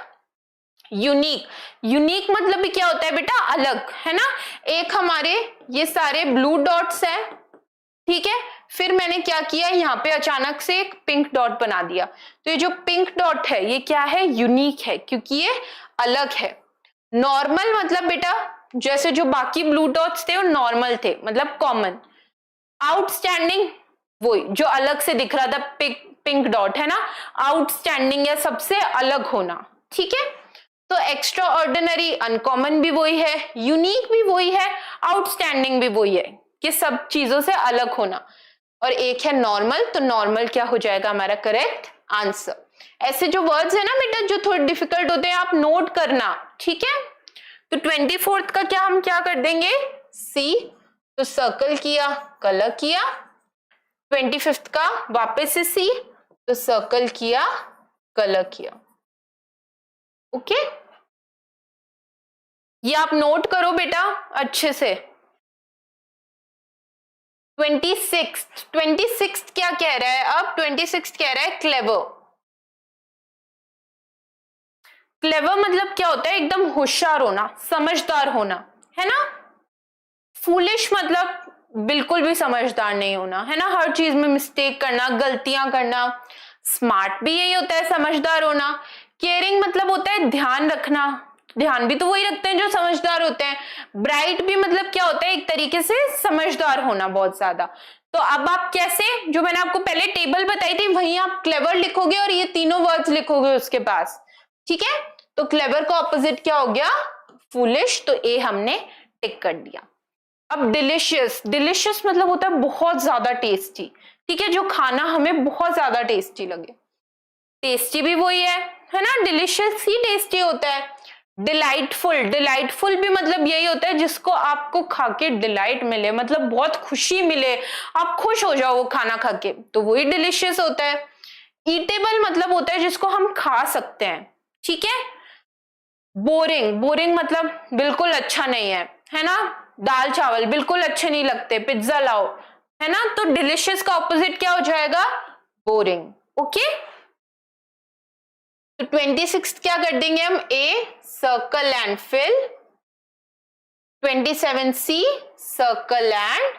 [SPEAKER 1] यूनिक, यूनिक मतलब भी क्या होता है बेटा, अलग, है ना। एक हमारे ये सारे ब्लू डॉट्स हैं, ठीक है, फिर मैंने क्या किया, यहाँ पे अचानक से एक पिंक डॉट बना दिया, तो ये जो पिंक डॉट है ये क्या है, यूनिक है, क्योंकि ये अलग है। नॉर्मल मतलब बेटा जैसे जो बाकी ब्लू डॉट्स थे वो नॉर्मल थे, मतलब कॉमन। आउटस्टैंडिंग वही जो अलग से दिख रहा था, पिंक डॉट, है ना, आउटस्टैंडिंग या सबसे अलग होना, ठीक है। तो एक्स्ट्रा ऑर्डिनरी, अनकॉमन भी वही है, यूनिक भी वही है, आउटस्टैंडिंग भी वही है कि सब चीजों से अलग होना। और एक है नॉर्मल, तो नॉर्मल क्या हो जाएगा हमारा करेक्ट आंसर। ऐसे जो वर्ड्स है ना बेटा जो थोड़े डिफिकल्ट होते हैं आप नोट करना, ठीक है। तो 24th का क्या हम क्या कर देंगे, सी, तो सर्कल किया, कलर किया। 25th का वापस से सी, तो सर्कल किया, कलर किया, ओके। ये आप नोट करो बेटा अच्छे से। 26th क्या कह रहा है, अब 26th कह रहा है क्लेवर। क्लेवर मतलब क्या होता है, एकदम होशियार होना, समझदार होना, है ना। फूलिश मतलब बिल्कुल भी समझदार नहीं होना, है ना, हर चीज में मिस्टेक करना, गलतियां करना। स्मार्ट भी यही होता है, समझदार होना। केयरिंग मतलब होता है ध्यान रखना, ध्यान भी तो वही रखते हैं जो समझदार होते हैं। ब्राइट भी मतलब क्या होता है, एक तरीके से समझदार होना बहुत ज्यादा। तो अब आप कैसे, जो मैंने आपको पहले टेबल बताई थी वहीं आप क्लेवर लिखोगे और ये तीनों वर्ड्स लिखोगे उसके पास, ठीक है। तो क्लेवर का ऑपोजिट क्या हो गया, फूलिश, तो ए हमने टिक कर दिया। अब डिलिशियस, डिलिशियस मतलब होता है बहुत ज्यादा टेस्टी, ठीक है, जो खाना हमें बहुत ज्यादा टेस्टी लगे। टेस्टी भी वही है ना, डिलिशियस ही टेस्टी होता है। डिलाइटफुल, डिलाइटफुल भी मतलब यही होता है जिसको आपको खा के डिलाइट मिले, मतलब बहुत खुशी मिले, आप खुश हो जाओ वो खाना खा के, तो वही डिलिशियस होता है। ईटेबल मतलब होता है जिसको हम खा सकते हैं, ठीक है। बोरिंग, बोरिंग मतलब बिल्कुल अच्छा नहीं है ना, दाल चावल बिल्कुल अच्छे नहीं लगते, पिज्जा लाओ, है ना। तो डिलिशियस का ऑपोजिट क्या हो जाएगा, बोरिंग, ओके। तो 26 क्या कर देंगे हम, A, circle and fill. 27 C, circle and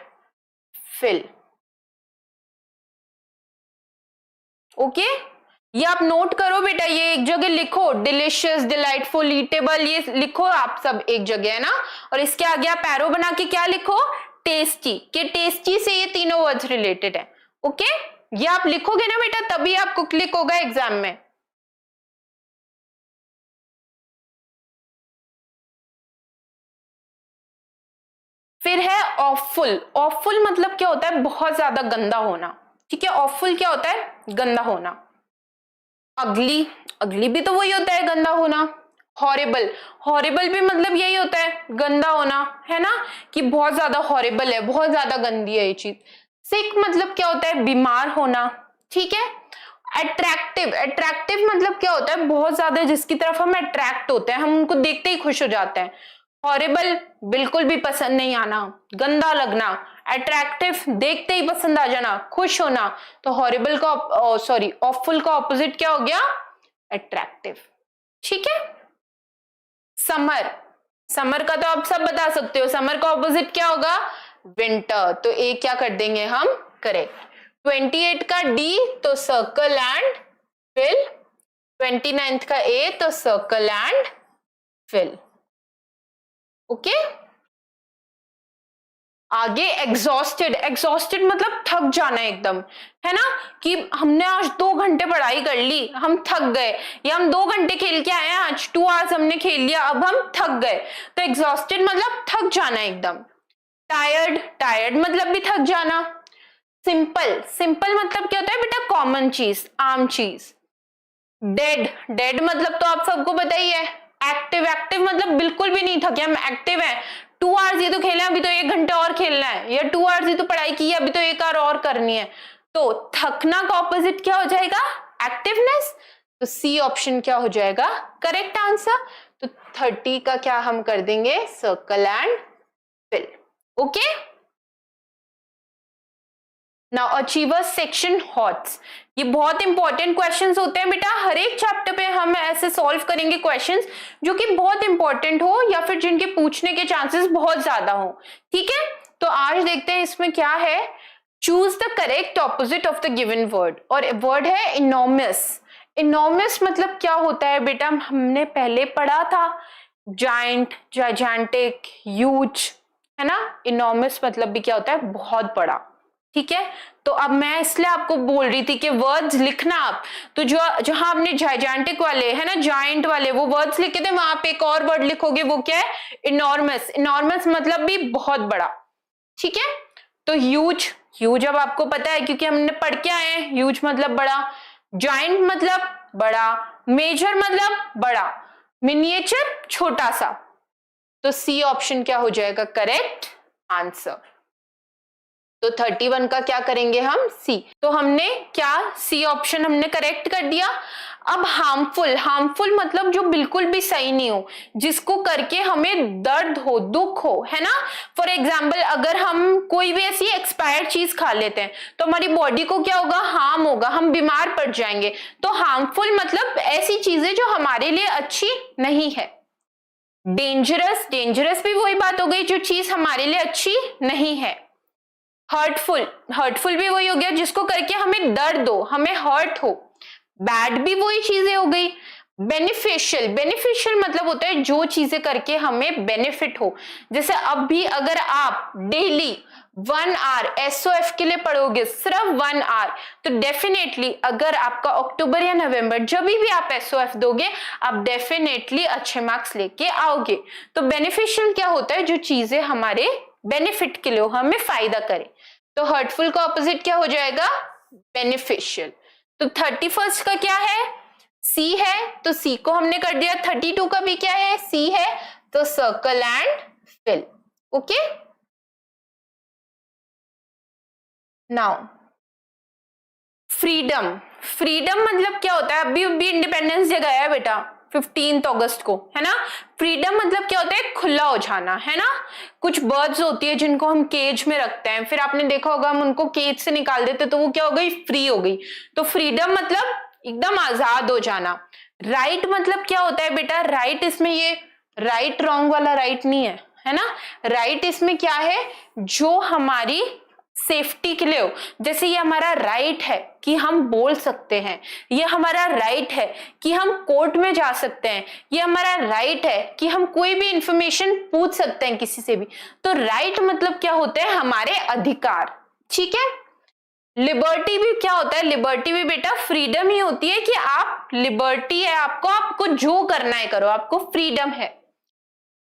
[SPEAKER 1] fill, okay. ये आप नोट करो बेटा, ये एक जगह लिखो, डिलिशियस, डिलाइटफुल, ईटेबल, ये लिखो आप सब एक जगह, है ना। और इसके आगे आप एरो बना के क्या लिखो, टेस्टी, के टेस्टी से ये तीनों वर्ड्स रिलेटेड है, ओके। ये आप लिखोगे ना बेटा तभी आपको क्लिक होगा एग्जाम में। फिर है ऑफुल। ऑफुल मतलब क्या होता है, बहुत ज्यादा गंदा होना, ठीक है। ऑफुल क्या होता है, गंदा होना। अगली, अगली भी तो वही होता है, गंदा होना। हॉरिबल, हॉरिबल भी मतलब यही होता है, गंदा होना, है ना, कि बहुत ज्यादा हॉरिबल है, बहुत ज्यादा गंदी है ये चीज। सिक मतलब क्या होता है, बीमार होना, ठीक है। अट्रैक्टिव, अट्रैक्टिव मतलब क्या होता है, बहुत ज्यादा जिसकी तरफ हम अट्रैक्ट होते हैं, हम उनको देखते ही खुश हो जाते हैं। हॉरिबल बिल्कुल भी पसंद नहीं आना, गंदा लगना। अट्रैक्टिव देखते ही पसंद आ जाना, खुश होना। तो हॉरिबल का सॉरी ऑफुल का ऑपोजिट क्या हो गया, अट्रैक्टिव, ठीक है। समर, समर का तो आप सब बता सकते हो, समर का ऑपोजिट क्या होगा, विंटर, तो ए क्या कर देंगे हम करेक्ट। 28 का डी, तो सर्कल एंड फिल। 29th का ए, तो सर्कल एंड फिल। ओके, आगे एग्जॉस्टेड। एग्जॉस्टेड मतलब थक जाना एकदम, है ना, कि हमने आज 2 घंटे पढ़ाई कर ली, हम थक गए, या हम 2 घंटे खेल के आए हैं, आज 2 आवर्स हमने खेल लिया, अब हम थक गए। तो एग्जॉस्टेड मतलब थक जाना एकदम। टायर्ड, टायर्ड मतलब भी थक जाना। सिंपल, सिंपल मतलब क्या होता है बेटा, कॉमन चीज, आम चीज। डेड, डेड मतलब तो आप सबको पता ही है। एक्टिव, एक्टिव मतलब बिल्कुल भी नहीं थके, हम एक्टिव हैं। 2 आवर्स ये तो खेले, अभी तो 1 घंटा और खेलना है, या 2 आवर्स ये तो पढ़ाई की है, अभी तो 1 आवर और करनी है। तो थकना का ऑपोजिट क्या हो जाएगा, एक्टिवनेस। तो सी ऑप्शन क्या हो जाएगा करेक्ट आंसर। तो 30 का क्या हम कर देंगे, circle and fill. Okay, now achievers section HOTS. ये बहुत इंपॉर्टेंट क्वेश्चंस होते हैं बेटा, हर एक चैप्टर पे हम ऐसे सॉल्व करेंगे क्वेश्चंस जो कि बहुत इंपॉर्टेंट हो या फिर जिनके पूछने के चांसेस बहुत ज्यादा हो। ठीक है, तो आज देखते हैं इसमें क्या है। Choose the correct opposite of the given word, और वर्ड है इनॉर्मस। इनॉर्मस मतलब क्या होता है बेटा, हमने पहले पढ़ा था जायंट, जायजेंटिक, ह्यूज, है ना। इनॉर्मस मतलब भी क्या होता है, बहुत बड़ा। ठीक है, तो अब मैं इसलिए आपको बोल रही थी कि वर्ड्स लिखना आप, तो जो जहां आपने जायजेंटिक वाले, है ना, जायंट वाले वो वर्ड्स लिखे थे, वहां पे एक और वर्ड लिखोगे, वो क्या है, इनॉर्मस। इनॉर्मस मतलब भी बहुत बड़ा। ठीक है, तो ह्यूज, ह्यूज अब आपको पता है क्योंकि हमने पढ़ के आए हैं, ह्यूज मतलब बड़ा, जायंट मतलब बड़ा, मेजर मतलब बड़ा, मिनिएचर छोटा सा। तो सी ऑप्शन क्या हो जाएगा करेक्ट आंसर। तो 31 का क्या करेंगे हम, सी। तो हमने क्या, सी ऑप्शन हमने करेक्ट कर दिया। अब हार्मफुल, हार्मफुल मतलब जो बिल्कुल भी सही नहीं हो, जिसको करके हमें दर्द हो, दुख हो, है ना। फॉर एग्जाम्पल अगर हम कोई भी ऐसी एक्सपायर्ड चीज खा लेते हैं तो हमारी बॉडी को क्या होगा, हार्म होगा, हम बीमार पड़ जाएंगे। तो हार्मफुल मतलब ऐसी चीजें जो हमारे लिए अच्छी नहीं है। डेंजरस, डेंजरस भी वही बात हो गई, जो चीज हमारे लिए अच्छी नहीं है। हर्टफुल, हर्टफुल भी वही हो गया जिसको करके हमें दर्द हो, हमें हर्ट हो। बैड भी वही चीजें हो गई। बेनिफिशियल, बेनिफिशियल मतलब होता है जो चीजें करके हमें बेनिफिट हो। जैसे अब भी अगर आप डेली 1 आवर एसओएफ के लिए पढ़ोगे, सिर्फ 1 आवर, तो डेफिनेटली अगर आपका अक्टूबर या नवंबर जब भी आप एसओएफ दोगे, आप डेफिनेटली अच्छे मार्क्स लेके आओगे। तो बेनिफिशियल क्या होता है, जो चीजें हमारे बेनिफिट के लिए हो, हमें फायदा करे। तो हर्टफुल का ऑपोजिट क्या हो जाएगा, बेनिफिशियल। तो 31 का क्या है, सी है, तो सी को हमने कर दिया। 32 का भी क्या है, सी है, तो circle and fill. Okay, now freedom. Freedom मतलब क्या होता है, अभी अभी इंडिपेंडेंस डे गया है बेटा 15 अगस्त को, है ना। फ्रीडम मतलब क्या होता है, खुला हो जाना, है ना। कुछ बर्ड्स होती है जिनको हम केज में रखते हैं, फिर आपने देखा होगा हम उनको केज से निकाल देते तो वो क्या हो गई, फ्री हो गई। तो फ्रीडम मतलब एकदम आजाद हो जाना। राइट मतलब क्या होता है बेटा, राइट इसमें ये राइट रॉन्ग वाला राइट नहीं है, है ना। राइट इसमें क्या है, जो हमारी सेफ्टी के लिए हो। जैसे ये हमारा राइट है कि हम बोल सकते हैं, ये हमारा राइट है कि हम कोर्ट में जा सकते हैं, ये हमारा राइट है कि हम कोई भी इंफॉर्मेशन पूछ सकते हैं किसी से भी। तो राइट मतलब क्या होता है, हमारे अधिकार। ठीक है, लिबर्टी भी क्या होता है, लिबर्टी भी बेटा फ्रीडम ही होती है कि आप, लिबर्टी है आपको, आपको जो करना है करो, आपको फ्रीडम है।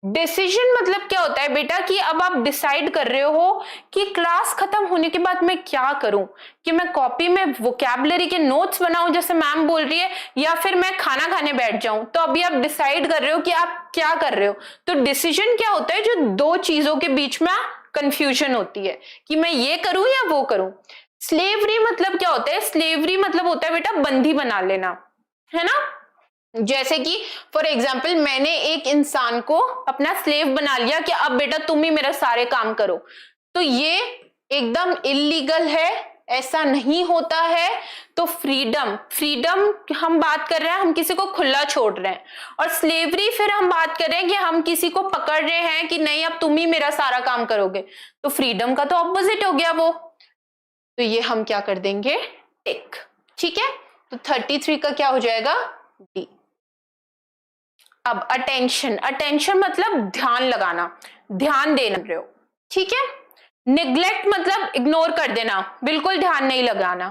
[SPEAKER 1] डिसीजन मतलब क्या होता है बेटा, कि अब आप डिसाइड कर रहे हो कि क्लास खत्म होने के बाद मैं क्या करूं, कि मैं कॉपी में वोकैबुलरी के नोट्स बनाऊं जैसे मैम बोल रही है, या फिर मैं खाना खाने बैठ जाऊं। तो अभी आप डिसाइड कर रहे हो कि आप क्या कर रहे हो। तो डिसीजन क्या होता है, जो दो चीजों के बीच में कंफ्यूजन होती है कि मैं ये करूं या वो करूं। स्लेवरी मतलब क्या होता है, स्लेवरी मतलब होता है बेटा बंदी बना लेना, है ना। जैसे कि फॉर एग्जाम्पल मैंने एक इंसान को अपना स्लेव बना लिया कि अब बेटा तुम ही मेरा सारे काम करो, तो ये एकदम इलीगल है, ऐसा नहीं होता है। तो फ्रीडम, फ्रीडम हम बात कर रहे हैं, हम किसी को खुला छोड़ रहे हैं। और स्लेवरी फिर हम बात कर रहे हैं कि हम किसी को पकड़ रहे हैं कि नहीं अब तुम ही मेरा सारा काम करोगे। तो फ्रीडम का तो ऑपोजिट हो गया वो, तो ये हम क्या कर देंगे, टिक। ठीक है, तो 33 का क्या हो जाएगा, डी। अब अटेंशन, अटेंशन मतलब ध्यान लगाना, ध्यान देना प्रयोग, ठीक है। निग्लेक्ट मतलब इग्नोर कर देना, बिल्कुल ध्यान नहीं लगाना।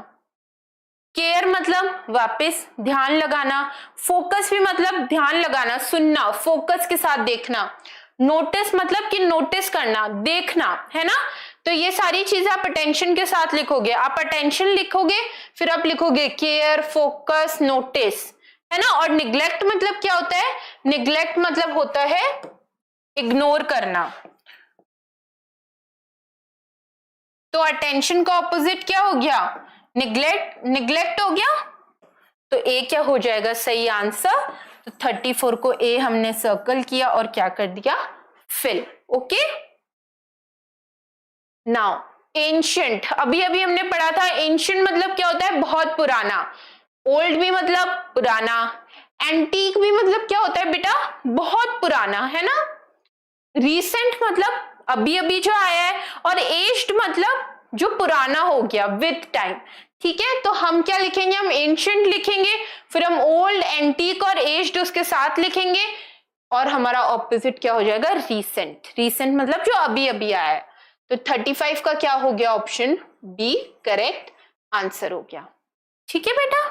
[SPEAKER 1] केयर मतलब वापस ध्यान लगाना। फोकस भी मतलब ध्यान लगाना, सुनना, फोकस के साथ देखना। नोटिस मतलब कि नोटिस करना, देखना, है ना। तो ये सारी चीजें आप अटेंशन के साथ लिखोगे। आप अटेंशन लिखोगे, फिर आप लिखोगे केयर, फोकस, नोटिस, है ना। और निग्लेक्ट मतलब क्या होता है? निग्लेक्ट मतलब होता है इग्नोर करना। तो अटेंशन का ऑपोजिट क्या हो गया? निग्लेक्ट, निग्लेक्ट हो गया। तो ए क्या हो जाएगा सही आंसर? तो 34 को ए हमने सर्कल किया और क्या कर दिया? फिल। ओके, नाउ एंशियंट, अभी अभी हमने पढ़ा था एंशियंट मतलब क्या होता है? बहुत पुराना। ओल्ड भी मतलब पुराना, एंटीक भी मतलब क्या होता है बेटा? बहुत पुराना, है ना। रीसेंट मतलब अभी अभी जो आया है, और एज्ड मतलब जो पुराना हो गया विथ टाइम, ठीक है। तो हम क्या लिखेंगे? हम एंशियंट लिखेंगे, फिर हम ओल्ड, एंटीक और एज्ड उसके साथ लिखेंगे, और हमारा ऑपोजिट क्या हो जाएगा? रीसेंट। रीसेंट मतलब जो अभी अभी आया है। तो 35 का क्या हो गया? ऑप्शन बी करेक्ट आंसर हो गया, ठीक है बेटा।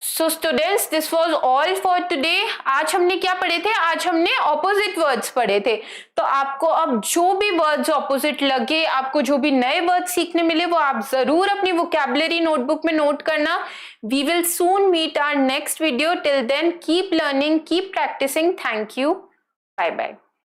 [SPEAKER 1] So students, this was all for today. आज हमने क्या पढ़े थे? आज हमने ऑपोजिट वर्ड्स पढ़े थे। तो आपको अब जो भी वर्ड्स ऑपोजिट लगे, आपको जो भी नए वर्ड्स सीखने मिले, वो आप जरूर अपनी वोकैबुलरी नोटबुक में नोट करना। We will soon meet our next video. Till then keep learning, keep practising. Thank you, bye bye.